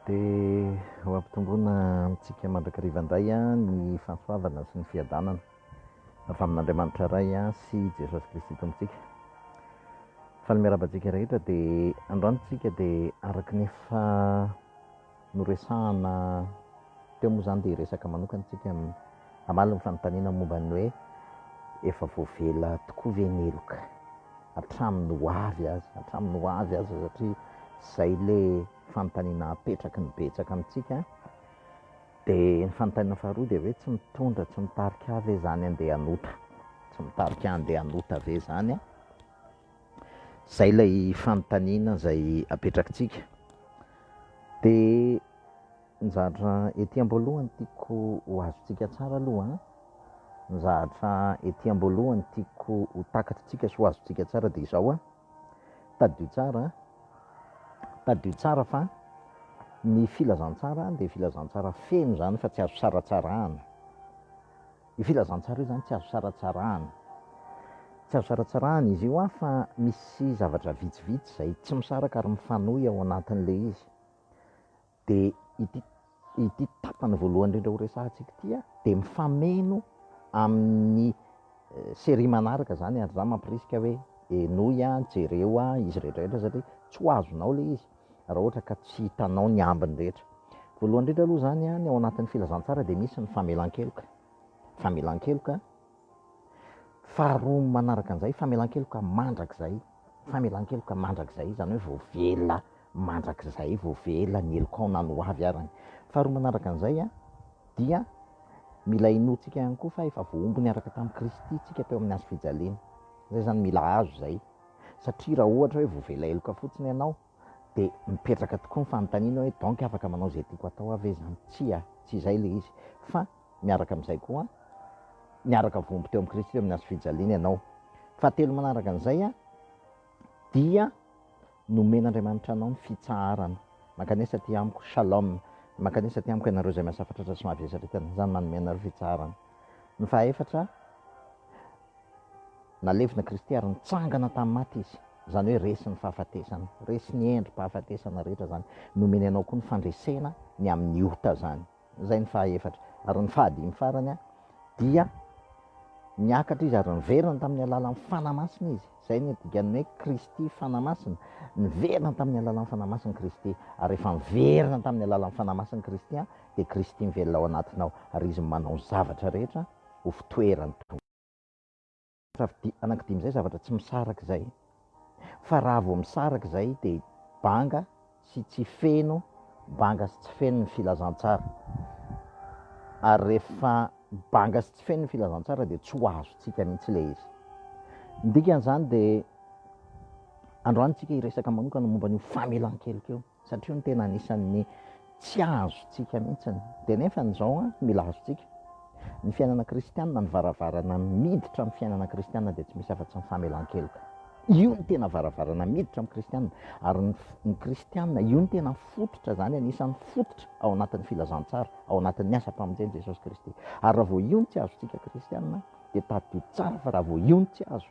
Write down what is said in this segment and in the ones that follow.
Dia ho ampitomboana amintsika mandrakariva indray ny fahasoavana sy ny fiadanana avy amin'Andriamanitra iray sy Jesosy KRISTY tompontsika. Fa ny miarabantsika rehetra dia androantsika dia araka ny efa noresahana teo moa izany dia resaka manokana tsika hamaly ny fanontaniana momba ny hoe efa voavela tokoa ve ny heloka hatramin'ny ho avy aza satria izay ilay fanontaniana apetraky ny betsaka amintsika. Dia ny fanontaniana faharoa dia hoe tsy mitondra, tsy mitarika ve zany handeha hanota, tsy mitarika handeha hanota ve zany izay ilay fanontaniana izay apetrakintsika. Dia nizahatra etỳ am-boalohany tiako ho azontsika tsara aloha nizahatra etỳ am-boalohany tiako ho takatritsika sy ho azontsika tsara dia izao tadio tsara fa ny filazantsara dia filazantsara feno zany fa tsy azo saratsarahana. Io filazantsara io zany tsy azo saratsarahana. Tsy azo saratsarahana izy io fa misy zavatra vitsivitsy izay tsy misaraka ary mifanohy ao anatin'ilay izy. Dia ity tapany voalohany indrindra ho resahantsika ity dia mifameno amin'ny série manaraka zany ary zany mamporisika hoe enoy jereo izy rehetrarehetra satria tsy ho azonao ilay izy raha ohatra ka tsy hitanao ny ambiny rehetra. Voalohany indrindra aloha zany ny ao anatin'ny filazantsara dia misy ny famelankeloka. Faharoa manaraka an'izay famelankeloka mandrakizay zany hoe voavela mandrakizay, voavela ny Helokao na ny ho avy arany. Faharoa manaraka an'izay dia mila inoantsika ihany koa fa efa voaomby niaraka tamin'i Kristy tsika teo amin'ny hazofijaliana. Zay zany mila azo zay satria raha ohatra hoe voavela heloka fotsiny ianao dia mipetraka tokoa ny fanontaniana hoe donc afaka manao izay tiako atao ve zany? Tsy izay ilay izy fa miaraka amin'izay koa niaraka voaomby teo amin'ny Kristy teo amin'ny hazofijaliana ianao. Fahatelo manaraka an'izay dia nomen'Andriamanitra anao ny fitsaharana. Mankanesa ty amiko shalom, mankanesa ty amiko ianareo izay miasafatratra sy mahavesaretana, zany manome anareo fitsaharana. Ny fahaefatra nalevina Kristy ary nitsangana tamin'ny maty izy, zany hoe resy ny fahafatesana, resy ny endrim-pahafatesana rehetra zany, nomeny anao koa ny fandresena ny amin'ny ota zany. Zay ny fahaefatra. Ary ny fahadimy farany dia niakatra izy ary niverina tamin'ny alalan'ny fanamasina izy. Zay ny dikany hoe Kristy fanamasina, niverina tamin'ny alalan'ny fanamasina Kristy ary efa niverina tamin'ny alalan'ny fanamasina Kristy dia Kristy mivelona ao anatinao ary izy manao ny zavatra rehetra ho fitoerany tonga. Anankidimy zay zavatra tsy misaraka izay. Fa raha vao misaraka izay dia banga sy tsy feno, banga sy tsy feno ny filazantsara. Ary rehefa banga sy tsy feno ny filazantsara dia tsy ho azontsika mihitsy ilay izy. Ny dikan'izany dia androantsika hiresaka manokana momba ny famelankeloka eo satria ny tena anisan'ny tsy azontsika mihitsy. Dia nefa n'izao mila azontsika. Ny fiainana kristianina, ny varavarana miditra amin'ny fiainana kristianina dia tsy misy afa-tsy ny famelankeloka. Io ny tena varavarana miditra amin'ny kristianina ary ny kristianina io ny tena fototra zany, anisan'ny fototra ao anatin'ny filazantsara, ao anatin'ny asampamonjena Jesosy KRISTY. Ary raha vao io ny tsy azontsika kristianina dia tadio tsara fa raha vao io ny tsy azo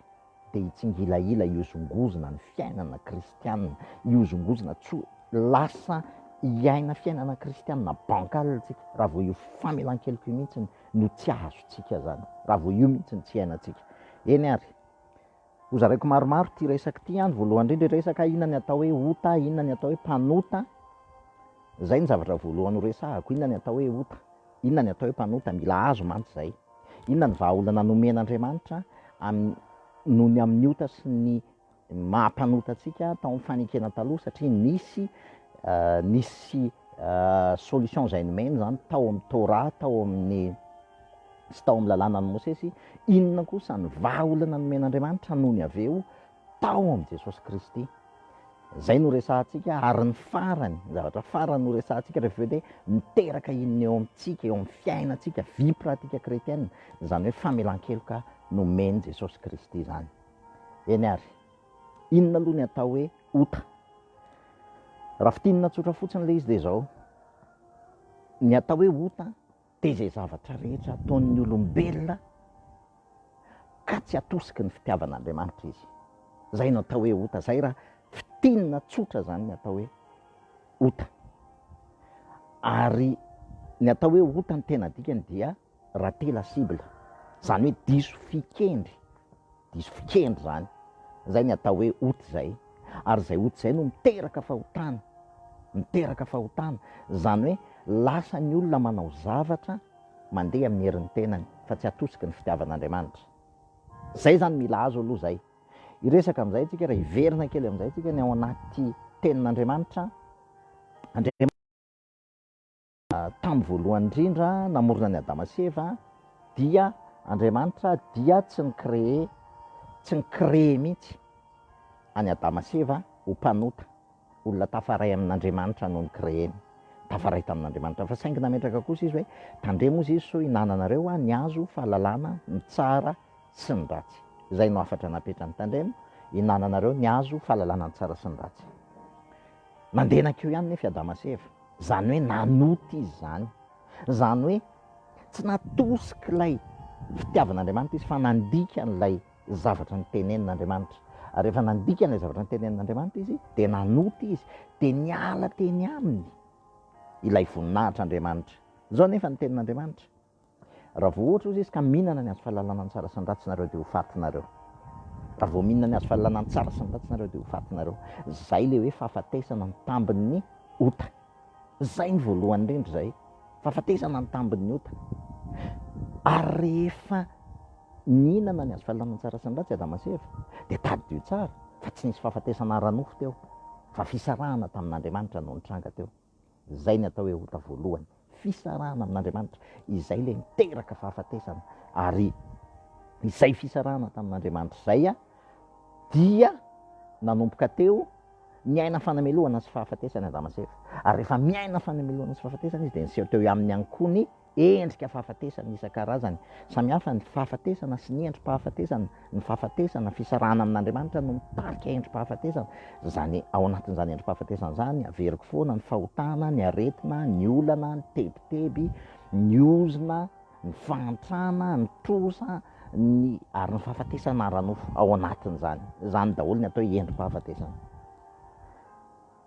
dia hitsingilaila iozongozona ny fiainana kristianina, iozongozona tsy lasa hiaina fiainana kristianina bankal tsika raha vao io famelankeloka io mihitsy no tsy azontsika zany, raha vao io mihitsy ny tsy hainantsika. Eny ary hozaraiko maromaro ty resaka ty any. Voalohany indrindra resaka inona ny atao hoe ota, inona ny atao hoe mpanota. Zay ny zavatra voalohany ho resahako. Inona ny atao hoe ota, inona ny atao hoe mpanota, mila azo mantsy zay. Inona ny vahaolana nomen'Andriamanitra noho ny amin'ny ota sy ny mahampanota antsika tao amin'ny fanekena taloha satria nisy solution izay nomeny zany tao amin'ny Torah, tao amin'ny LALANA ny Mosesy. Inona kosa ny vahaolana nomen'Andriamanitra noho ny avy eo tao amin'ny Jesosy KRISTY. Zay no resahantsika ary ny farany, zavatra farany no resahantsika rehefa hoe miteraka inona eo amintsika, eo amin'ny fiainantsika vie pratika kretiana, zany hoe famelankeloka nomeny Jesosy KRISTY zany. Eny ary inona aloha ny atao hoe ota? Raha fitinina tsotra fotsiny ilay izy dia izao, ny atao hoe ota dia izay zavatra rehetra ataon'ny olombelona ka tsy atosiky ny fitiavan'Andriamanitra izy. Zay no atao hoe ota. Zay raha fitinina tsotra zany ny atao hoe ota. Ary ny atao hoe ota ny tena dikany dia ratela cible, zany hoe diso fikendry zany, zay ny atao hoe ota zay. Ary zay ota zay no miteraka fahotana, zany hoe lasa ny olona manao zavatra mandeha amin'ny herin'ny tenany fa tsy atosiky ny fitiavan'Andriamanitra. Zay zany mila azo aloha zay. Iresaka amin'izay tsika raha hiverina kely amin'izay tsika ny ao anaty tenin'Andriamanitra. Tamin'ny voalohany indrindra namorona ny Adama sy Eva dia Andriamanitra dia tsy nikree mihitsy any Adama sy Eva ho mpanota, olona tafaray amin'Andriamanitra no nikreeny, tafaray tamin'Andriamanitra. Fa saingy nametraka kosa izy hoe tandremo izy so hinananareo ny azo fahalalana ny tsara sy ny ratsy. Izay no afatra napetrany tandremo, hinananareo ny azo fahalalana ny tsara sy ny ratsy. Nandenak'io ihany nefa Adama sy Eva, zany hoe nanoty izy zany hoe tsy natosiky ilay fitiavan'Andriamanitra izy fa nandika n'ilay zavatra nitenenin'Andriamanitra. Ary rehefa nandika n'ilay zavatra nitenenin'Andriamanitra izy dia nanoty izy, dia niala teny aminy ilay voninahitr'Andriamanitra. Zao nefa ny tenin'Andriamanitra, raha vao ohatra izy ka mihinana ny azo fahalalana ny tsara sy ny ratsy nareo dia ho fatinareo. Raha vao mihinana ny azo fahalalana ny tsara sy ny ratsy nareo dia ho fatinareo. Zay le hoe fahafatesana ny tambin'ny ota. Zay ny voalohany indrindra zay, fahafatesana ny tambin'ny ota. Ary rehefa nihinana ny azo fahalalana ny tsara sy ny ratsy Adama sy Eva dia tadidio tsara fa tsy nisy fahafatesana ara-nofo teo, fa fisarahana tamin'Andriamanitra no nitranga teo. Zay ny atao hoe ota voalohany, fisarahana amin'Andriamanitra, izay le miteraka fahafatesana. Ary izay fisarahana tamin'Andriamanitra zay dia nanomboka teo miaina fanamelohana sy fahafatesana Adama sy Eva. Ary rehefa miaina fanamelohana sy fahafatesana izy dia niseho teo aminy ihany koa ny endrika fahafatesana isan-karazany. Samihafa ny fahafatesana sy ny endrim-pahafatesana. Ny fahafatesana fisarahana amin'Andriamanitra no mitarika endrim-pahafatesana. Zany ao anatin'izany endrim-pahafatesana zany averiko foana ny fahotana, ny aretina, ny olana, ny tebiteby, ny ozona, ny fahantrana, ny trosa, ary ny fahafatesana ara-nofo ao anatin'izany. Zany daholo ny atao endrim-pahafatesana.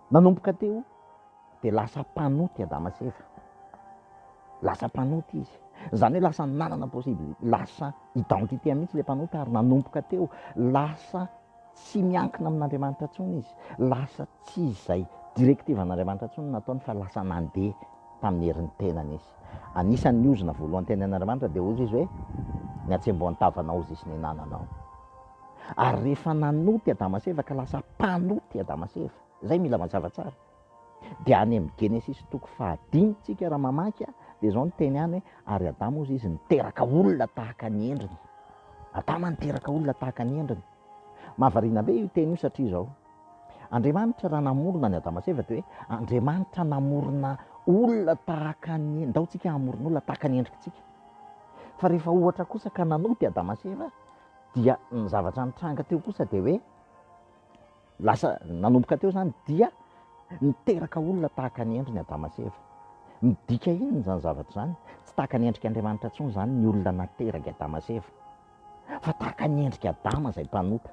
Nanomboka teo dia lasa mpanoty Adama sy Eva. Lasa mpanoty izy. Zany hoe lasa nanana possible, lasa identité mihitsy le mpanota. Ary nanomboka teo lasa tsy miankina amin'Andriamanitra intsony izy. Lasa tsy izay direktivan'Andriamanitra intsony nataony fa lasa nandeha tamin'ny herin'ny tenany izy. Anisan'ny ozona voalohany tenin'Andriamanitra dia ozy izy hoe ny atsembohan'ny tavanao izy sy ny nananao. Ary rehefa nanoty Adama sy Eva ka lasa mpanoty Adama sy Eva, zay mila mazava tsara. Dia any amin'ny Genesis 5 tsika raha mamaky dia zao ny teny any hoe ary Adama ozy izy niteraka olona tahaka ny endriny. Adama niteraka olona tahaka ny endriny. Mahavariana be io teny io satria zao Andriamanitra raha namorona ny Adama sy Eva dia hoe Andriamanitra namorona olona tahaka ny endriny. Ndao tsika hamorona olona tahaka ny endrikintsika. Fa rehefa ohatra kosa ka nanoty Adama sy Eva dia ny zavatra nitranga teo kosa dia hoe lasa nanomboka teo zany dia niteraka olona tahaka ny endriny Adama sy Eva. Midika iny zany zavatra zany, tsy tahaka ny endrika Andriamanitra intsony zany ny olona nateraka Adama sy Eva, fa tahaka ny endrika Adama zay mpanota.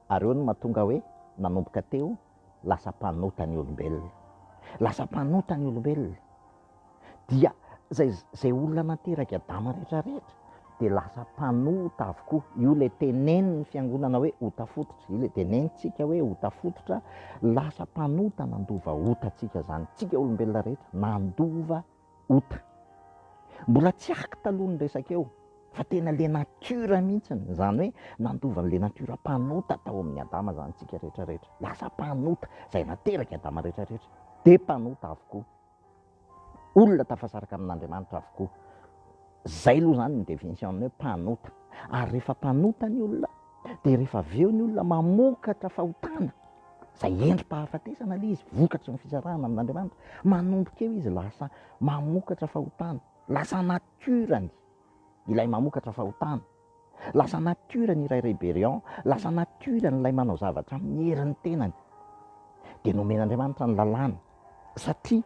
Ary eo no mahatonga hoe nanomboka teo lasa mpanota ny olombelona. Lasa mpanota ny olombelona dia zay olona nateraka Adama rehetrarehetra dia lasa mpanota avokoa. Io le tenenin'ny fiangonana hoe ota fototra, io le tenenitsika hoe ota fototra. Lasa mpanota nandova ota tsika zany, tsika olombelona rehetra nandova ota. Mbola tsy aky taloha ny resaka eo fa tena le natiora mihitsiny, zany hoe nandova le natiora mpanota tao amin'ny Adama zany tsika rehetrarehetra. Lasa mpanota zay nateraka Adama rehetrarehetra dia mpanota avokoa, olona tafasaraka amin'Andriamanitra avokoa. Zay aloha zany ny définition-ny hoe mpanota. Ary rehefa mpanota ny olona dia rehefa avy eo ny olona mamokatra fahotana, zay endrim-pahafatesana le izy, vokatry ny fisarahana amin'Andriamanitra, manomboka eo izy lasa mamokatra fahotana. Lasa natiorany ilay mamokatra fahotana, lasa natiorany iray rébellion, lasa natiorany ilay manao zavatra amin'ny herin'ny tenany. Dia nomen'Andriamanitra ny lalàna, satria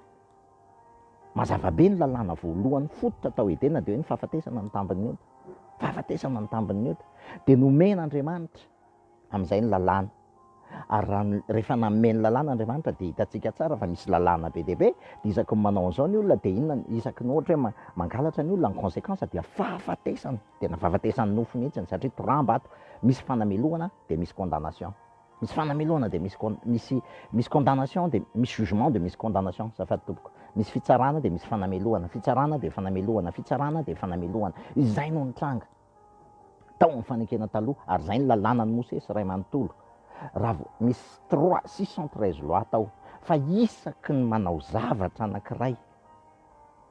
mazava be ny lalàna voalohany fototra tao Edena dia hoe ny fahafatesana ny tambin'ny ota, fahafatesana ny tambin'ny ota. Dia nomen'Andriamanitra amin'izay ny lalàna. Ary rehefa nameny lalàna Andriamanitra dia hitantsika tsara fa misy lalàna be dia be, dia isaky manao an'izao ny olona dia inona isaky ny ohatra hoe mangalatra ny olona ny conséquence dia fahafatesana, tena fahafatesany nofo mihitsiny satria toramba ato, misy fanamelohana dia misy condamnation, misy fanamelohana dia misy condamnation dia misy jugement dia misy condamnation, zafady tompoko, misy fitsarana dia misy fanamelohana, fitsarana dia fanamelohana, fitsarana dia fanamelohana, izay no nitranga tao amin'ny fanekena taloha, ary izay ny lalàna ny Mosesy ray manontolo. Raha misy 613 loi tao, fa isaky ny manao zavatra anankiray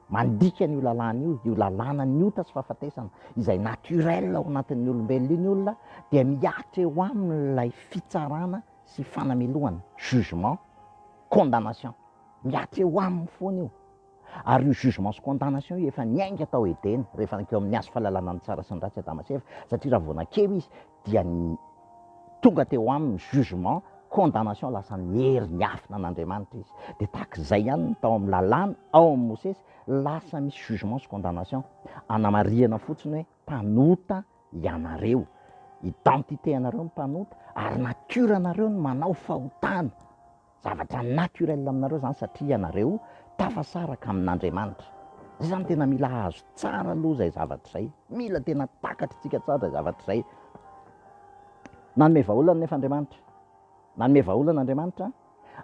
mandika n'io lalàna io lalàna ny ota sy fahafatesana izay naturel ao anatin'ny olombelona iny olona, dia miatra eo amin'ilay fitsarana sy fanamelohana, jugement, condamnation, miatra eo aminy foana io. Ary io jugement sy condamnation io efa niainga tao Edena rehefa nakeo amin'ny hazo fahalalana ny tsara sy ny ratsy Adama sy Eva, satria raha vao nakeo izy dia tonga teo amin'ny jugement, condamnation, lasa niery niafina an'Andriamanitra izy. Dia tahak'izay ihany tao amin'ny lalàna ao amin'ny Mosesy lasa misy jugement sy condamnation, anamarihana fotsiny hoe mpanota ianareo, identité anareo ny mpanota ary nature anareo ny manao fahotana, zavatra naturel aminareo zany satria ianareo tafasaraka amin'Andriamanitra. Zay zany tena mila hazo tsara aloha zay zavatra izay, mila tena takatritsika tsara zay zavatra izay. Nanome vahaolana nefa Andriamanitra, nanome vahaolana Andriamanitra,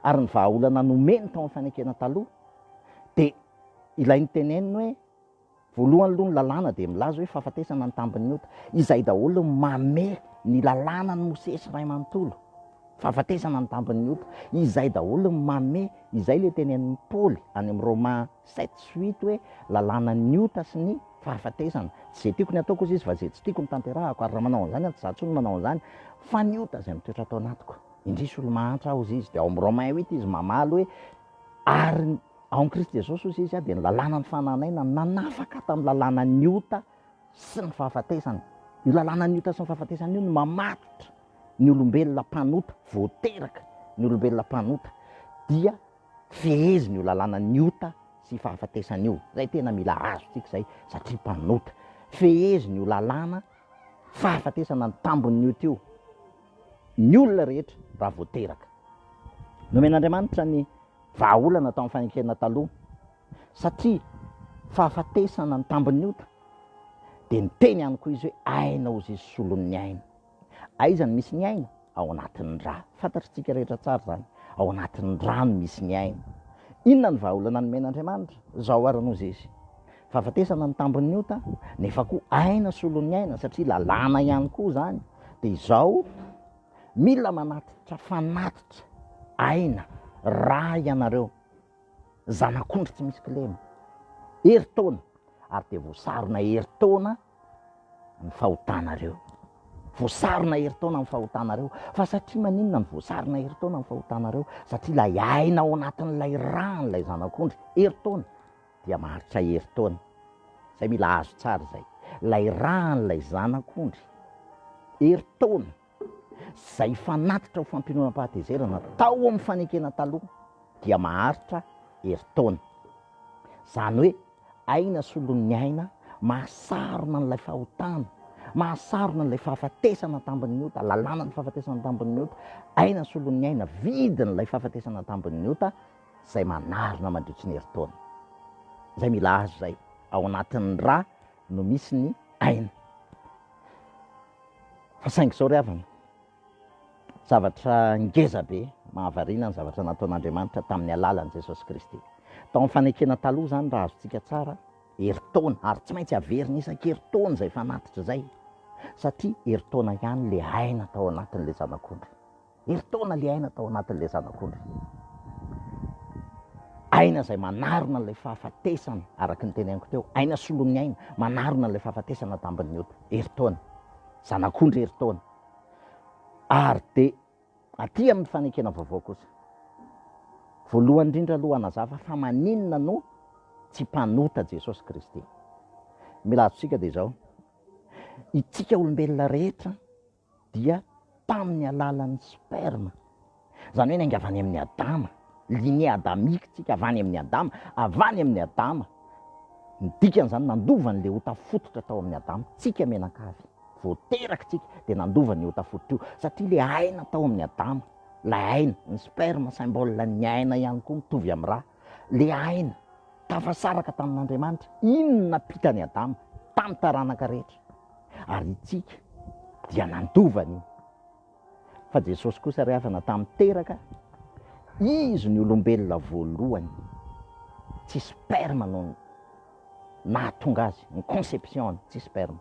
ary ny vahaolana nomeny tao amin'ny fanekena taloha dia ilay niteneniny hoe voalohany aloha ny lalàna dia milaza hoe fahafatesana ny tambin'ny ota, izay daholo mame ny lalàna ny Mosesy ray manontolo, fahafatesana ny tambin'ny ota, izay daholo mame, izay le tenenin'ny Paoly any amin'ny Romains 7:8 hoe lalàna ny ota sy ny fahafatesana. Zay tiako ny ataoko izy fa zay tsy tiako ny tanterahako, ary raha manao an'izany aho tsy zaho intsony manao an'izany, fa ny ota zay mitoetra tao anatiko. Indrisy olo mahantra aho izy, dia ao amin'ny Romains 8 izy mamaly hoe ary ao amin'ny Kristy Jesosy hozy izy dia ny lalàna ny fananaina nanafaka tamin'ny lalàna ny ota sy ny fahafatesana. Io lalàna ny ota sy ny fahafatesana io no mamatotra ny olombelona mpanota, voateraka ny olombelona mpanota dia feheziny io lalàna ny ota sy fahafatesana io. Zay tena mila azo tsika izay satria mpanota, feheziny io lalàna fahafatesana ny tambon'ny ota io, ny olona rehetra raha voateraka. Nomen'Andriamanitra ny vahaolana tao amin'ny fanekena taloha satria fahafatesana ny tambon'ny ota dia niteny ihany koa izy hoe aina ozy izy solon'ny aina. Aiza ny misy ny aina? Ao anatin'ny rà. Fantatritsika rehetra tsara zany, ao anatin'ny rà no misy ny aina. Inona ny vahaolana nomen'Andriamanitra? Zao arany ozy izy, fahafatesana ny tambon'ny ota nefa koa aina solon'ny aina satria lalàna ihany koa zany. Dia izao mila manatitra fanatitra aina rà ianareo, zanak'ondry tsy misy kilema, herintaona, ary dia voasarona herintaona ny fahotanareo, voasarona herintaona ny fahotanareo. Fa satria maninona ny voasarona herintaona ny fahotanareo? Satria ilay aina ao anatin'ilay rà n'ilay zanak'ondry, herintaona, dia maharitra herintaona. Zay mila azo tsara zay, ilay rà n'ilay zanak'ondry, herintaona, zay fanatitra ho fampinoana-pahatezerana tao amin'ny fanekena taloha dia maharitra herintaona. Zany hoe aina solon'ny aina, mahasarona n'ilay fahotana, mahasarona n'ilay fahafatesana tambin'ny ota, lalàna ny fahafatesana tambin'ny ota, aina solon'ny aina, vidin'ilay fahafatesana tambin'ny ota, zay manarona mandritra ny herintaona. Zay mila azo zay, ao anatin'ny rà no misy ny aina. Fa saingy zao ry havana, zavatra ngeza be mahavariana ny zavatra nataon'Andriamanitra tamin'ny alalan'i Jesosy Kristy. Tao amin'ny fanekena taloha zany raha azontsika tsara, herintaona, ary tsy maintsy averina isan-kerintaona zay fanatitra zay, satria herintaona ihany le aina tao anatin'le zanak'ondry, herintaona le aina tao anatin'le zanak'ondry, aina zay manarona n'ilay fahafatesana, araka ny teneniko teo, aina solon'ny aina, manarona n'ilay fahafatesana tambin'ny ota, herintaona, zanak'ondry herintaona. Ary dia aty amin'ny fanekena vaovao kosa, voalohany indrindra aloha hanazava fa maninona no tsy mpanota Jesosy Kristy. Mila azontsika dia izao, itsika olombelona rehetra dia tamin'ny alalan'ny sperma, zany hoe nainga avy any amin'ny Adama, lignée adamique tsika, avy any amin'ny Adama, avy any amin'ny Adama, ny dikan'izany nandovan'le ota fototra tao amin'ny Adama, tsika menankavy voateraka tsika dia nandova ny ota fototra io satria le aina tao amin'ny Adama la aina ny sperme symbole ny aina ihany koa mitovy amin'ny raha. Le aina tafasaraka tamin'Andriamanitra, inona napitany Adama tamin'ny taranaka rehetra, ary itsika dia nandovany. Fa Jesosy kosa rehefa tamin'ny teraka, izy ny olombelona voalohany, tsy sperme no nahatonga azy, ny conception tsy sperme,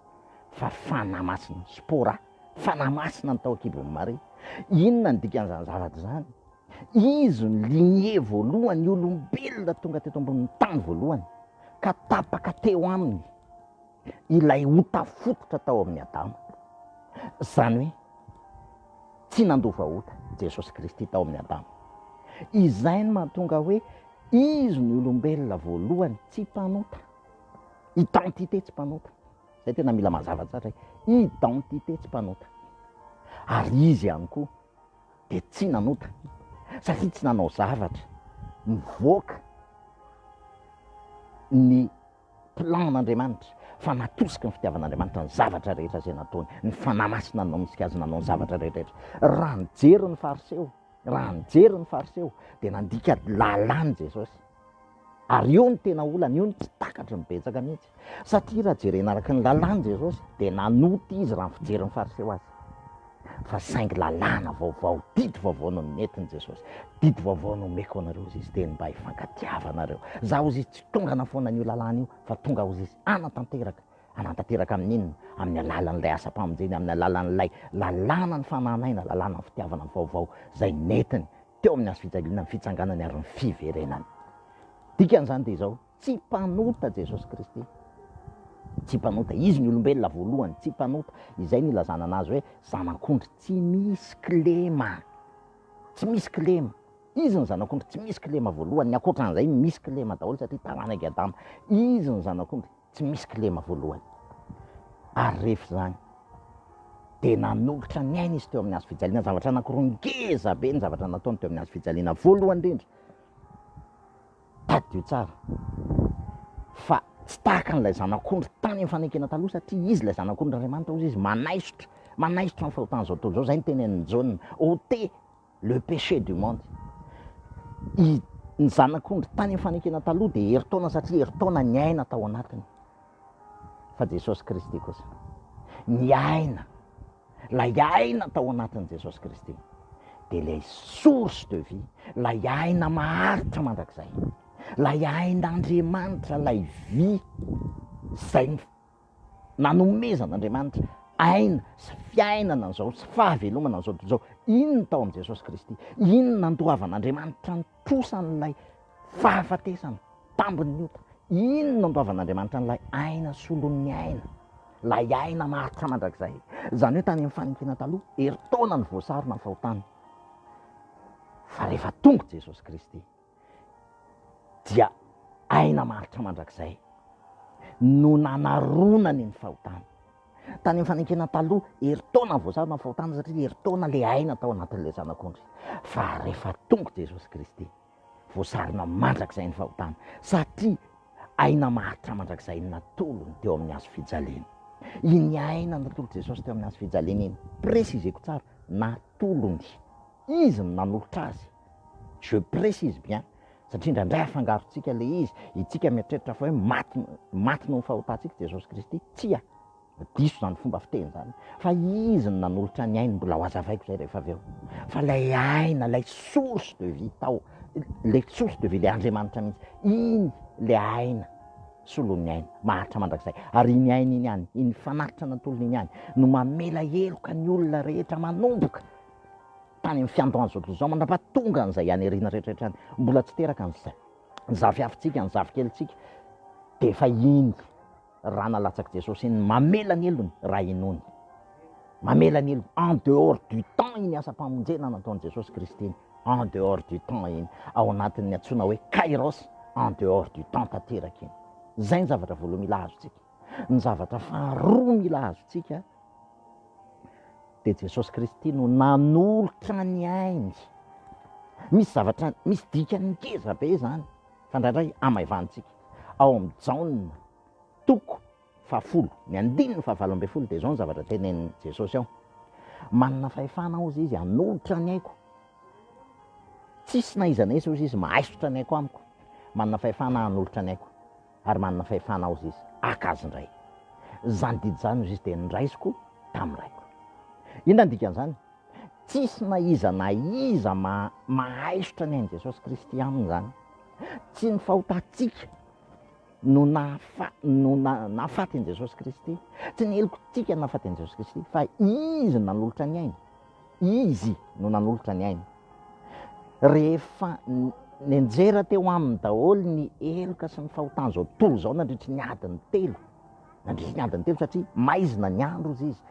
fa fanahy masina, spora, fanahy masina ny tao an-kibon'ny Maria. Inona ny dikan'izany zavatra zany? Izy ny lignée voalohany, ny olombelona tonga teto ambonin'ny tany voalohany, ka tapaka teo aminy ilay ota fototra tao amin'ny Adama. Zany hoe tsy nandova ota Jesosy Kristy tao amin'ny Adama. Izay no mahatonga hoe izy ny olombelona voalohany tsy mpanota, identité tsy mpanota. Zay tena mila mazava tsara, identité tsy mpanota. Ary izy ihany koa dia tsy nanota, satria tsy nanao zavatra mivoaka ny plan'Andriamanitra, fa natosika ny fitiavan'Andriamanitra ny zavatra rehetra izay nataony, ny fanahy masina nanao misika azy nanao ny zavatra rehetrarehetra. Raha nijery ny fariseo, dia nandika lalàny Jesosy. Ary io ny tena olana, io ny tsy takatry ny betsaka mihitsy. Satria raha jerena araka ny lalàny Jesosy, dia nanota izy raha ny fijery ny fariseo azy. Fa saingy lalàna vaovao, didy vaovao no nentin' Jesosy, didy vaovao no omeko anareo izy izy teny mba hifankatiavanareo. Zaho izy tsy tonga nafoana an'io lalàna io, fa tonga izy izy anatanteraka amin'inona, amin'ny alalan'ilay asampamonjeny, amin'ny alalan'ilay lalàna ny fananaina, lalàna ny fitiavana vaovao zay netiny teo amin'ny hazofijaliana, ny fitsanganany ary ny fiverenany. Dikan'izany dia izao, tsy mpanota Jesosy Kristy, tsy mpanota, izy ny olombelona voalohany tsy mpanota. Izay ny ilazana anazy hoe zanak'ondry tsy misy kilema, tsy misy kilema. Izy ny zanak'ondry tsy misy kilema voalohany, ny akoatran'izay misy kilema daholo satria taranaka Adama. Izy ny zanak'ondry tsy misy kilema voalohany. Ary rehefa zany dia nanolotra ny aina izy teo amin'ny hazofijaliana, zavatra anankiroa ngeza be ny zavatra nataony teo amin'ny hazofijaliana. Voalohany indrindra, tadio tsara fa tsy tahaka n'ilay zanak'ondry tany amin'ny fanekena taloha, satria izy ilay zanak'ondr'Andriamanitra, ozy izy manaisotra ny fahotana zao tontolo zao. Zay ny tenenin'ny Jaune, ôter le péché du monde. Ny zanak'ondry tany amin'ny fanekena taloha dia heritaona, satria heritaona ny aina tao anatiny. Fa Jesosy Kristy kosa, ny aina, lay aina tao anatin'i Jesosy Kristy dia ilay source de vie, lay aina maharitra mandrakizay, lay ain'Andriamanitra, lay vy zay nanomezan'Andriamanitra, aina sy fiainana an'izao sy fahavelomana an'izao tontolo zao. Inona tao amin'ny Jesosy Kristy? Inona nandoavan'Andriamanitra ny trosan'ilay fahafatesana tambon'ny ota? Inona nandoavan'Andriamanitra n'ilay aina solon'ny aina, lay aina maharitra mandrakizay? Zany hoe tany amin'ny fanekena taloha, heritaona ny voasarona ny fahotana. Fa rehefa tonga Jesosy Kristy dia aina maharitra mandrakizay no nanaronany ny fahotana. Tany amin'ny fanekena taloha, heritaona ny voasarona ny fahotana, satria heritaona le aina tao anatin'ilay zanak'ondry. Fa rehefa tonga Jesosy Kristy, voasarona mandrakizay ny fahotana, satria aina maharitra mandrakizay natolony teo amin'ny hazofijaliana. Iny aina natolo Jesosy teo amin'ny hazofijaliana iny, préciseko tsara, natolony. Izy no nanolotra azy, je précise bien, satria indraindray afangarontsika le izy, itsika mieritreritra fa hoe maty no fahotantsika Jesosy Kristy. Tsia, diso zany fomba fiteny zany, fa izy no nanolotra ny aina, mbola ho azavaiko zay rehefa avy eo. Fa lay aina, lay source de vie tao, le source de vie, le Andriamanitra mihitsy, iny le aina solon'ny aina maharitra mandrakizay. Ary iny aina iny ihany, iny fanaritra natolony iny ihany no mamela heloka ny olona rehetra manomboka tany amin'ny fiandohany zao tontolo zao, mandrapahatonga an'izay aneriana rehetrarehetra any. Mbola tsy teraka an'izay ny zafiafintsika, ny zafikelitsika, dia efa iny raha nalatsaka Jesosy iny mamela ny elony raha inony, mamela ny elony en dehors du temps. Iny asampamonjena nataon'i Jesosy Kristy iny, en dehors du temps iny, ao anatin'ny antsoina hoe kairos, en dehors du temps tanteraka iny. Zay ny zavatra voalohany mila azontsika. Ny zavatra faharoa mila azontsika dia Jesosy Kristy no nanolotra ny ainy. Misy zavatra, misy dikany ngeza be zany, fa indraindray amaivantsika. Ao amin'ny Jaune toko fahafolo, ny 5:20 dia zao ny zavatra tenenin'i Jesosy ao. Manana fahefana ozy izy hanolotra ny aiko tsisy na iza na izy izy mahaisotra ny aiko amiko, manana fahefana hanolotra ny aiko ary manana fahefana ao izy akazy indray. Zany didy zany izy dia niraisiko tam'iraiko. Inona ny dikan'izany? Tsisy na iza mahaisotra ny ain'i Jesosy Kristy aminy zany. Tsy ny fahotantsika no nahafaty an'i Jesosy Kristy, tsy ny helokotsika no nahafaty an'i Jesosy Kristy, fa izy nanolotra ny ainy. Izy no nanolotra ny ainy. Rehefa nianjera teo aminy daholo ny heloka sy ny fahotana zao tontolo zao nandritry ny adiny telo. Nandritry ny adiny telo satria maizina ny andro izy.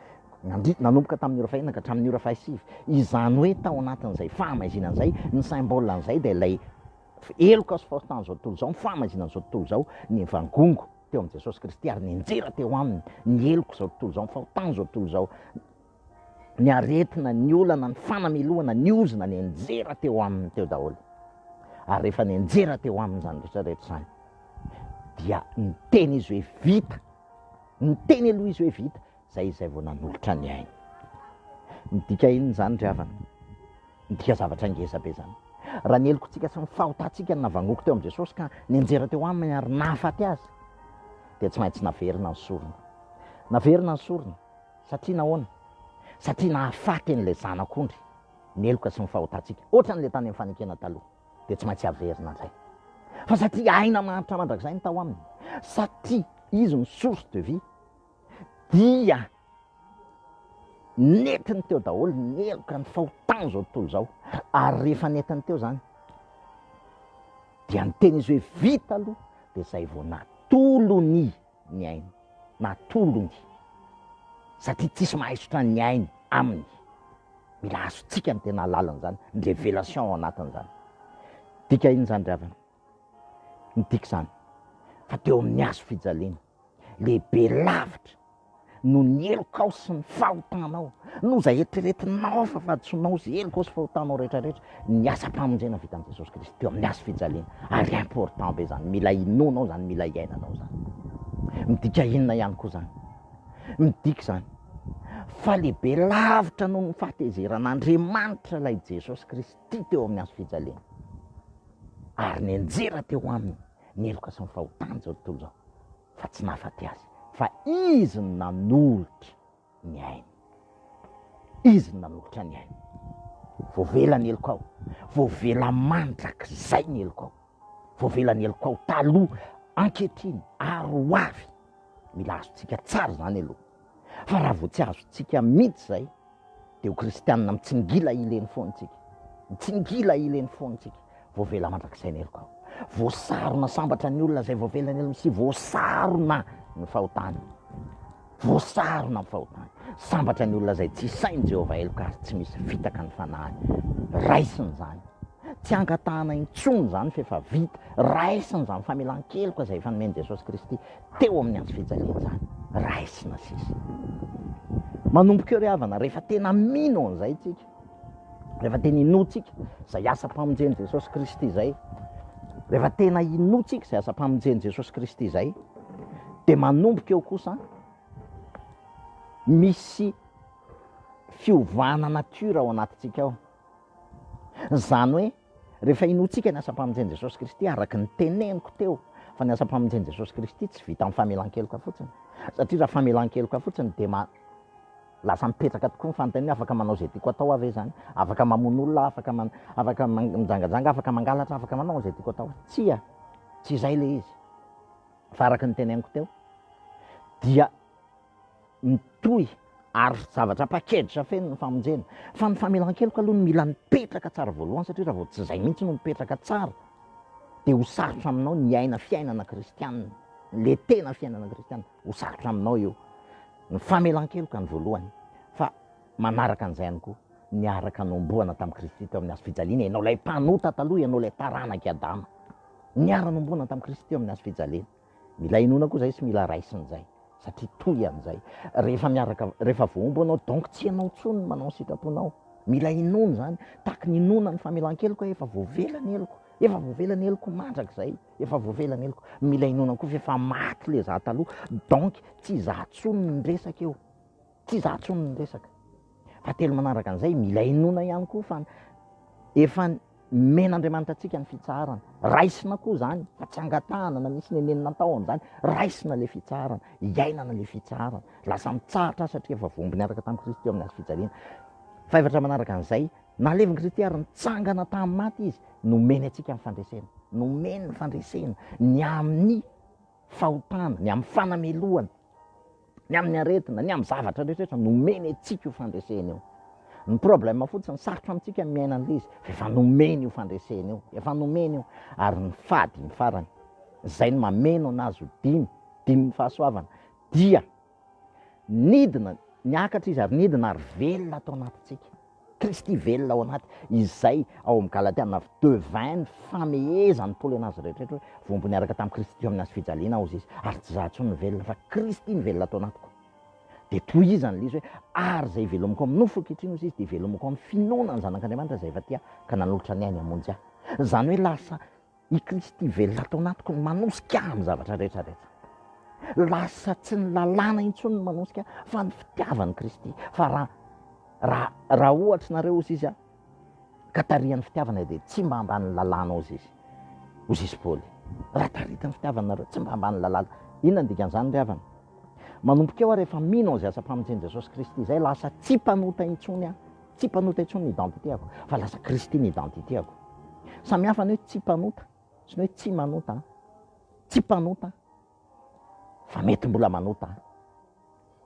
Nanomboka tamin'ny ora fahaenina ka hatramin'ny ora fahasivy. Izany hoe tao anatin'izay fahamaizina an'izay, ny symbole an'izay dia ilay heloka sy fahotana zao tontolo zao, ny fahamaizina an'izao tontolo zao ny vangongo teo amin'i Jesosy Kristy ary nianjera teo aminy ny heloka zao tontolo zao, ny fahotana zao tontolo zao, ny aretina, ny olana, ny fanamelohana, ny ozona nianjera teo aminy teo daholo. Ary rehefa nianjera teo aminy zany rehetrarehetra zany dia niteny izy hoe vita, niteny aloha izy hoe vita, zay vao nanolotra ny ainy. Midika inona zany ry havana? Midika zavatra ngeza be zany. Raha ny helokontsika sy ny fahotantsika ny navangoko teo amin'i Jesosy ka nianjera teo aminy ary nahafaty azy, dia tsy maintsy naverina ny sorona. Naverina ny sorona satria nahoana? Satria nahafaty an'ilay zanak'ondry ny heloka sy ny fahotantsika. Ohatran'ilay tany amin'ny fanekena taloha, dia tsy maintsy averina an'izay. Fa satria aina manitra mandrakizay ny tao aminy, satria izy ny source de vie, dia netiny teo daholo ny heloka, ny fahotana zao tontolo zao. Ary rehefa netiny teo zany dia niteny izy hoe vita aloha, dia zay vao natolony ny ainy, natolony. Satria tsisy mahaisotra ny ainy aminy. Mila azontsika ny tena lalana zany, ny révélation ao anatin'izany. Dika iny zany ry havana? Midika zany fa teo amin'ny hazo fijaliana lehibe lavitra no ny helokao sy ny fahotanao, no zay eritreretinao fa fadisonao sy helokao sy fahotanao rehetrarehetra, ny asam-pamonjena vitan'i Jesosy Kristy teo amin'ny hazo fijaliana. Ary important be zany, mila inonao zany, mila iainanao zany. Midika inona ihany koa zany? Midika zany fa lehibe lavitra no ny fahatezeran'Andriamanitra ilay Jesosy Kristy teo amin'ny hazo fijaliana, ary nianjera teo aminy ny heloka sy ny fahotana zao tontolo zao, fa tsy nahafaty azy, fa izy no nanolotra ny ainy. Izy no nanolotra ny ainy. Voavela ny helokao, voavela mandrakizay ny helokao, voavela ny helokao taloha, ankehitriny, ary ho avy. Mila azontsika tsara zany aloha. Fa raha vao tsy azontsika mity zay, dia ho kristianina mitsingila ileny foantsika, mitsingila ileny foantsika. Voavela mandrakizay ny helokao, voasarona sambatra ny olona zay voavela ny helokao, sy voasarona ny fahotana, voasarona ny fahotana, sambatra ny olona zay tsy sain'i Jehovah heloka ary tsy misy fitaka ny fanahany. Raisiny zany, tsy angatahana intsony zany fa efa vita. Raisiny zany famelankeloka zay efa nomeny Jesosy Kristy teo amin'ny hazo fijaliana zany. Raisina sisa. Manomboka eo ry havana, rehefa tena mino an'izay tsika, rehefa tena inotsika zay asam-pamonjeny Jesosy Kristy zay, rehefa tena inotsika zay asam-pamonjeny Jesosy Kristy zay, dia manomboka eo kosa misy fiovana natiora ao anatintsika ao. Zany hoe rehefa inotsika ny asam-pamonjeny Jesosy Kristy araka ny teneniko teo, fa ny asam-pamonjeny Jesosy Kristy tsy vita amin'ny famelankeloka fotsiny, satria raha famelankeloka fotsiny dia lasa mipetraka tokoa ny fanontaniana, afaka manao zay tiako atao avy zany, afaka mamono olona, afaka mijangajanga, afaka mangalatra, afaka manao zay tiako atao. Tsy izay le izy. Fa araka ny teneniko teo dia mitohy ary zavatra pakedra feno ny famonjena. Fa ny famelankeloka aloha mila mipetraka tsara voalohany, satria raha vao tsy izay mihitsy no mipetraka tsara dia ho sarotra aminao ny aina fiainana kristianina, le tena fiainana kristianina, ho sarotra aminao io. Ny famelankeloka ny voalohany, fa manaraka an'izay ihany koa niaraka nomboana tamin'i Kristy teo amin'ny hazo fijaliana. Ianao lay mpanota taloha, ianao lay taranaka Adama, niara nomboana tamin'i Kristy teo amin'ny hazo fijaliana. Mila inona koa zay sy mila raisin'izay, satria toy an'izay. Rehefa voaombo anao, donc tsy ianao intsony manao sitraponao. Mila inona zany, taky ny inona ny famelankeloka, efa voavela ny heloko, efa voavela ny heloko mandrakizay, efa voavela ny heloko. Mila inona koa fa efa maty le za taloha, donc tsy za intsony ny resaka eo, tsy za intsony ny resaka. Fa telo manaraka an'izay, mila inona ihany koa fa efa men'Andriamanitra antsika ny fitsarana, raisina koa zany, fa tsy angatanana misy nenenina tao am'zany, raisina le fitsarana, iainana le fitsarana, lasa mitsaratra satria efa vombony araka tamin'ny Kristy eo amin'ny azo fijaliana. Fahavatra manaraka an'izay, nalevin Kristy ary nitsangana tamin'ny maty izy, nomeny antsika ny fandresena, nomeny ny fandresena, ny amin'ny fahotana, ny amin'ny fanamelohana, ny amin'ny aretina, ny amin'ny zavatra rehetrarehetra, nomeny antsika io fandresena io. Ny problème fotsiny sarotra amintsika miaina an'le izy, efa nomeny io fandresena io, efa nomeny io, ary ny fady ny farany, zay no mameno anazy ho dimy fahasoavana, dia nidina, niakatra izy ary nidina ary velona atao anatintsika. Kristy velona ao anaty, izay ao amin'ny Galatiana 2:20 famehezany Paoly anazy rehetrarehetra hoe vombony araka tamin'ny Kristy eo amin'ny azo fijaliana aho izy, ary tsy zaho intsony ny velona fa Kristy ny velona atao anatiko. De tohizany le izy hoe ary zay velomako amin'ny nofo ankehitriny izy de velomako amin'ny finoana ny zanak'Andriamanitra zay efa tia ka nanolotra ny ainy hamonjy ahy. Zany hoe lasa i Kristy velona atao anatiko ny manosika amin'ny zavatra rehetrarehetra. Lasa tsy ny lalàna intsony ny manosika fa ny fitiavan'i Kristy. Fa raha ohatra nareo ozy izy ka tarihan'ny fitiavana de tsy mba ambany lalàna ozy izy. Ozy izy Paoly. Raha taritan'ny fitiavana nareo tsy mba ambany lalàna. Inona ny dikan'izany ry havana? Manomboka eo rehefa mino azy asa-pamonjeny Jesosy Kristy izay lasa tsy mpanota intsony tsy mpanota intsony ny identitéako, fa lasa Kristy ny identitéako. Samihafa ny hoe tsy mpanota sy ny hoe tsy manota. Tsy mpanota fa mety mbola manota.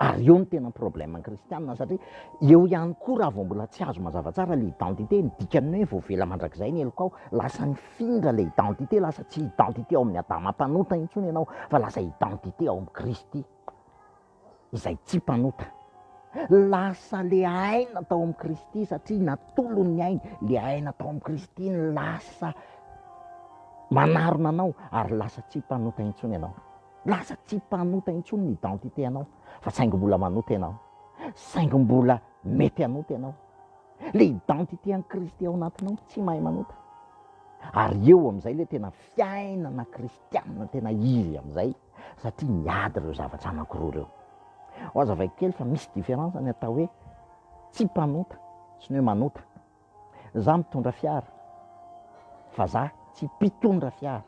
Ary eo ny tena problème ny kristianina satria eo ihany koa raha vao mbola tsy azo mazava tsara le identité, ny dikany hoe voavela mandrakizay ny Helokao, lasa nifindra le identité, lasa tsy identité ao amin'ny Adama mpanota intsony ianao, fa lasa identité ao amin'ny Kristy. Izay tsy mpanota. Lasa le aina tao amin'ny Kristy satria natolony ny ainy, le aina tao amin'ny Kristy ny lasa manarona anao ary lasa tsy mpanota intsony ianao. Lasa tsy mpanota intsony ny identité anao, fa saingy mbola manota ianao, saingy mbola mety hanota ianao. Le identité an'i Kristy ao anatinao tsy mahay manota. Ary eo amin'izay le tena fiainana kristianina tena izy amin'izay satria miady ireo zavatra anankiroa reo. Aza vaiko kely fa misy différence ny atao hoe tsy mpanota sy ny hoe manota. Za mitondra fiara fa za tsy mpitondra fiara.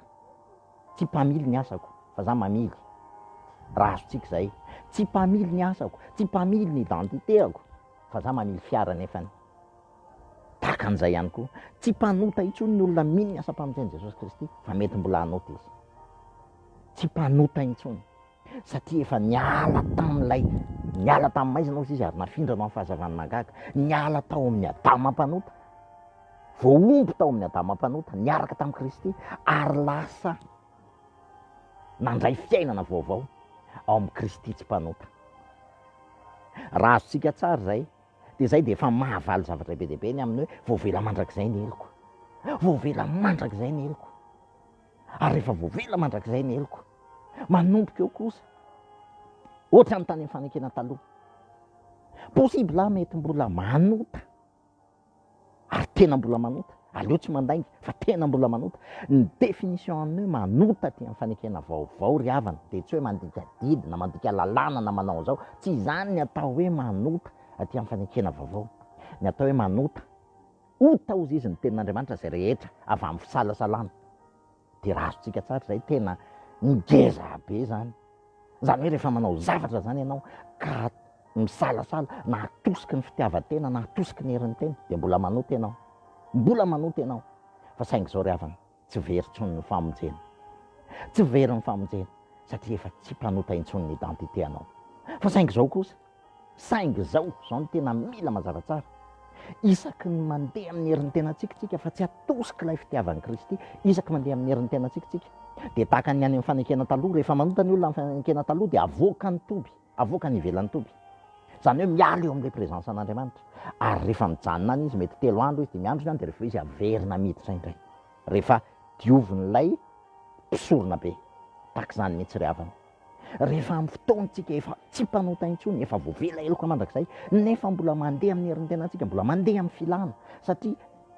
Tsy mpamily ny asako fa za mamily. Raha azontsika zay. Tsy mpamily ny asako, tsy mpamily ny identitéako fa za mamily fiara nefany. Tahaka an'izay ihany koa. Tsy mpanota intsony ny olona mino ny asa-pamonjeny Jesosy Kristy fa mety mbola hanota izy. Tsy mpanota intsony. Satria efa niala tamin'ny maizina ozy izy ary nafindra no amin'ny fahazavany magaga. Niala tao amin'ny Adama mpanota, voaomby tao amin'ny Adama mpanota, niaraka tamin'ny Kristy ary lasa nandray fiainana vaovao ao amin'ny Kristy tsy mpanota. Raha azontsika tsara zay, dia zay dia efa mahavaly zavatra be dehibe ny amin'ny hoe voavela mandrakizay ny heloko. Voavela mandrakizay ny heloko. Ary rehefa voavela mandrakizay ny heloko, manomboka eo kosa ohatra ny tany amin'ny fanekena taloha. Possible mety mbola manota ary tena mbola manota, aleo tsy mandainga fa tena mbola manota. Ny définition amin'ny hoe manota aty amin'ny fanekena vaovao ry havana dia tsy hoe mandika didy na mandika lalàna na manao an'izao, tsy izany ny atao hoe manota aty amin'ny fanekena vaovao. Ny atao hoe manota ota ozy izy ny tenin'Andriamanitra zay rehetra avy amin'ny fisalasalana. Dia raha azontsika tsara zay tena ngeza be zany. Zany hoe rehefa manao zavatra zany ianao ka misalasala na hatosiky ny fitiavan-tena na hatosiky ny herin'ny tena dia mbola manota ianao. Mbola manota ianao. Fa saingy izao ry havana, tsy very intsony ny famonjena. Tsy very ny famonjena satria efa tsy mpanota intsony ny identité anao. Fa saingy izao kosa, saingy izao no tena mila mazava tsara. Isaky ny mandeha amin'ny herin'ny tenantsika tsika fa tsy hatosiky ilay fitiavan'i Kristy, isaky mandeha amin'ny herin'ny tenantsika tsika. Dia tahaka ny any amin'ny fanekena taloha, rehefa manota ny olona amin'ny fanekena taloha dia avoaka ny toby, avoaka ny ivelan'ny toby. Zany hoe miala eo amin'ilay présence an'Andriamanitra. Ary rehefa mijanona any izy mety 3 andro izy dia miandro any dia rehefa izy averina miditra indray. Rehefa diovin'ilay mpisorona be, tahaka izany mihitsy ry havana. Rehefa amin'ny fotoantsika efa tsy mpanota intsony, efa voavela heloka mandrakizay, nefa mbola mandeha amin'ny herin'ny tenantsika, mbola mandeha amin'ny filana. Satria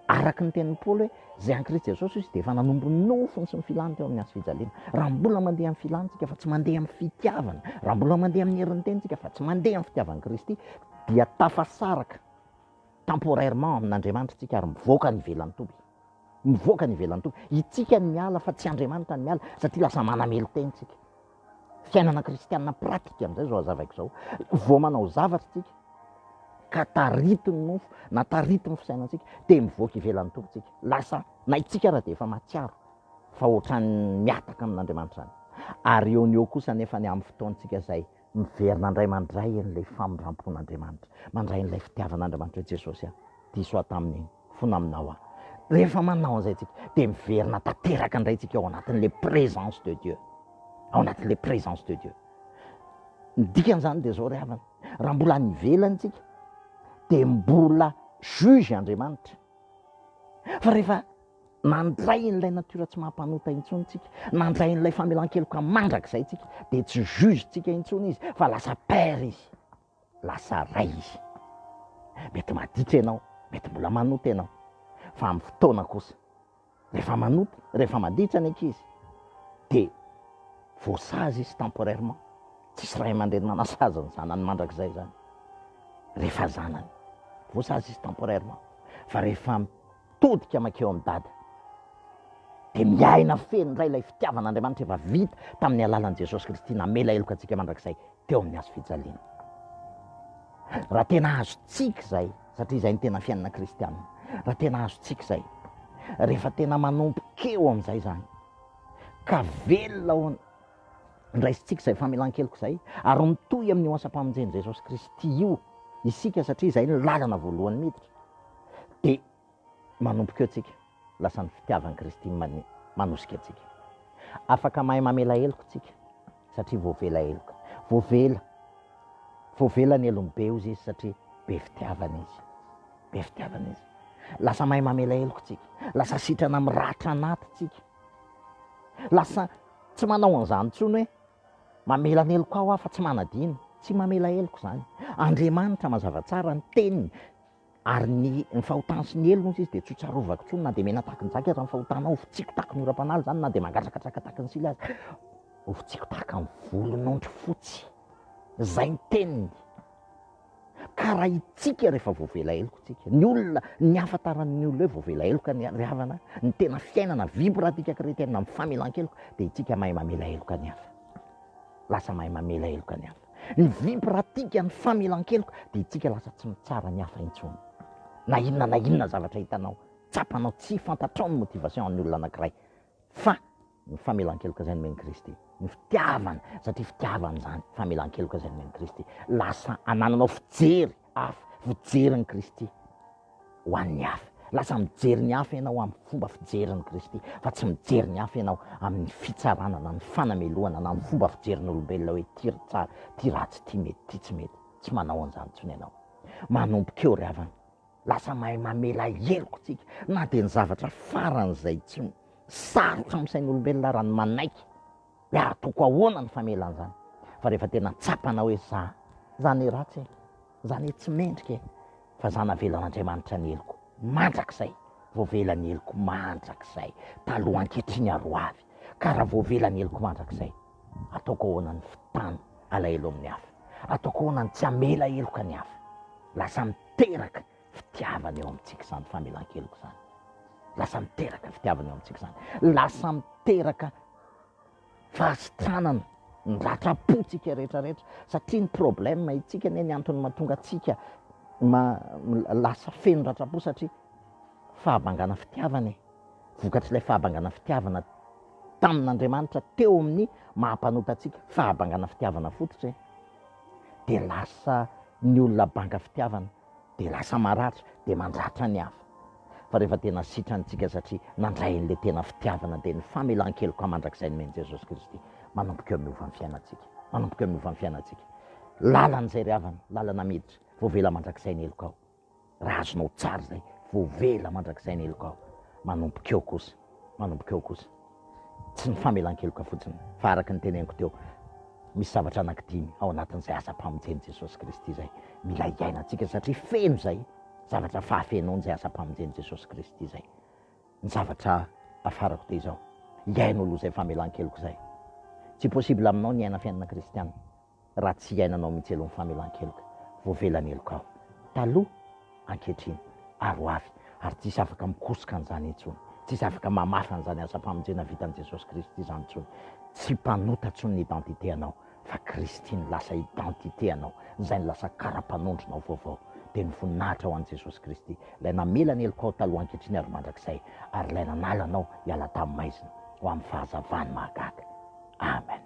araka ny tenin'ny Paoly hoe zay an'i Kristy Jesosy izy dia efa nanombo ny nofony sy ny filana teo amin'ny azo fijaliana. Raha mbola mandeha amin'ny filantsika fa tsy mandeha amin'ny fitiavana, raha mbola mandeha amin'ny herin'ny tenantsika fa tsy mandeha amin'ny fitiavan'i Kristy, dia tafasaraka temporairement amin'Andriamanitra tsika ary mivoaka ny ivelan'ny toby. mivoaka ny ivelan'ny tompo. Itsika ny miala fa tsy Andriamanitra ny miala satria lasa manamelo tentsika. Fiainana kristianina pratika amin'izay zao hazavaiko zao. Vao manao zavatra tsika ka taritiny nofo na taritiny fisainantsika dia mivoaka ivelan'ny tompo tsika. Lasa na itsika raha dia efa matsiaro fa ohatran'ny miataka amin'Andriamanitra any. Ary eo ny eo kosa nefa ny amin'ny fotoantsika izay miverina indray mandray an'ilay famindrampon'Andriamanitra, mandray an'ilay fitiavan'Andriamanitra Jesosy diso tamin'iny fona aminao aho. Rehefa manao an'izay tsika dia miverina tanteraka indray tsika ao anatin'ilay présence de Dieu, ao anatin'ilay présence de Dieu. Ny dikan'izany dia zao ry havana, raha mbola any ivelany tsika dia mbola juge Andriamanitra. Fa rehefa nandray n'ilay natiora tsy mampanota intsony tsika, nandray n'ilay famelankeloka mandrakizay tsika, dia tsy juge tsika intsony izy fa lasa père izy, lasa ray izy. Mety maditra ianao, mety mbola manota ianao, fa amin'ny fotoana kosa rehefa manota, rehefa maditra ny ankizy dia voasazy izy temporairement. Tsisy ray aman-dreny manasazy ny zanany mandrakizay zany. Rehefa zanany voasazy izy temporairement, fa rehefa mitodika makeo amin'ny dada dia miaina feno indray ilay fitiavan'Andriamanitra efa vita tamin'ny alalan'i Jesosy Kristy namela heloka antsika mandrakizay teo amin'ny hazo fijaliana. Raha tena azontsika izay, satria izay ny tena fiainana kristianina, raha tena azontsika izay, rehefa tena manompokeo amin'izay zany ka velona ndraisintsika izay famelankeloka izay ary mitohy amin'io asam-pamonjeny Jesosy Kristy io isika, satria izay ny lalana voalohany miditra, dia manompokeo antsika lasa ny fitiavan'i Kristy manosika antsika. Afaka mahay mamela heloka tsika satria voavela heloka. Voavela ny elombe ozy izy satria be fitiavana izy. Be fitiavana izy. Lasa mahay mamela heloka tsika. Lasa sitrana miratra anaty tsika. Lasa tsy manao an'izany intsony hoe mamela ny Helokao aho fa tsy manadino. Tsy mamela heloka izany. Andriamanitra mazava tsara ny teniny. Ary ny fahotana sy ny helona izy dia tsy tsarovako intsony na dia mena tahaka ny zaka raha ny fahotana ho fitsiko tahaka ny oram-panala zany na dia mangatrakatraka tahaka ny sila azy. Ho fitsiko tahaka ny volon'ondry fotsy. Zay ny teniny. Ka raha itsika rehefa voavela heloka tsika, ny olona ny afantaran'ny olona hoe voavela heloka ny havana, ny tena fiainana vibratika kretianina amin'ny famelankeloka dia itsika mahay mamela heloka ny hafa. Lasa mahay mamela heloka ny hafa. Ny vibratika ny famelankeloka dia itsika lasa tsy mitsara ny hafa intsony. Na inona zavatra hitanao, tsapanao tsy fantatrao ny motivation an'ny olona anankiray, fa ny famelankeloka izay nomeny Kristy, ny fitiavana, satria fitiavana izany famelankeloka izay nomeny Kristy, lasa anananao fijery hafa, fijery Kristy ho an'ny hafa. Lasa mijery ny hafa ianao amin'ny fomba fijery Kristy, fa tsy mijery ny hafa ianao amin'ny fitsarana na ny fanameloana na ny fomba fijery olombelona hoe ty tsara, ty ratsy, ty mety, ty tsy mety. Tsy manao an'izany intsony ianao. Manompokeo ry havana. Lasa mahay mamela heloka tsika, na dia ny zavatra faran'izay tsy sarotra amin'ny sain'olombelona raha ny manaiky hoe atoko ahoana ny famelan'izany. Fa rehefa tena tsapanao hoe zany ratsy, zany tsy mendrika, fa zany avelan'Andriamanitra ny heloko mandrakizay, voavela ny heloko mandrakizay taloha ankehitriny aroavy. Ka raha voavela ny heloko mandrakizay, ataoko ahoana ny fitana alahelo amin'ny hafa, ataoko ahoana ny tsy amela heloka ny hafa. Lasa miteraka fitiavana eo amintsika izany famelankeloka izany. Lasa miteraka fitiavana eo amintsika izany. Lasa miteraka fahasitranana ny ratra-potsika rehetrarehetra, satria ny problème itsika ny antony mahatonga atsika lasa feno ratra-po satria fahabangana fitiavana. Vokatr'ilay fahabangana fitiavana tamin'Andriamanitra teo amin'ny mahampanota atsika fahabangana fitiavana fototra, dia lasa ny olona banga fitiavana dia lasa maratra dia mandratra ny hafa. Fa rehefa tena sitrantsika satria nandray an'ilay tena fitiavana dia ny famelankeloka mandrakizay nomeny Jesosy Kristy, manompokeo miova ny fiainantsika, manompokeo miova ny fiainantsika. Lalan'izay ry havana, lalana miditra, voavela mandrakizay ny Helokao. Raha azonao tsara izay, voavela mandrakizay ny Helokao. Manompokeo kosa. Tsy ny famelankeloka fotsiny, fa araka ny teneniko teo, misy zavatra anankidimy ao anatin'izay asam-pamonjeny Jesosy Kristy izay. Mila iainantsika satria feno izay zavatra fahafenoany izay asam-pamonjeny Jesosy Kristy izay. Ny zavatra afarako teo izao, iaina aloha izay famelankeloka izay. Tsy possible aminao ny iaina fiainana kristianina raha tsy iainanao mihitsy aloha ny famelankeloka. Voavela ny Helokao taloha ankehitriny aroavy, ary tsisy afaka mikosoka an'izany intsony. Tsisy afaka mamafana zany asa-pamonjena vitan'i Jesosy Kristy zany intsony. Tsy mpanota intsony ny identité anao, fa Kristy ny lasa identité anao, zay ny lasa kara-panondronao vaovao. Dia ny voninahitra ho an'i Jesosy Kristy. Ilay namela ny Helokao taloha ankehitriny ary mandrakizay, ary ilay nanala anao hiala tamin'ny maizina ho amin'ny fahazavany mahagaga. Amen.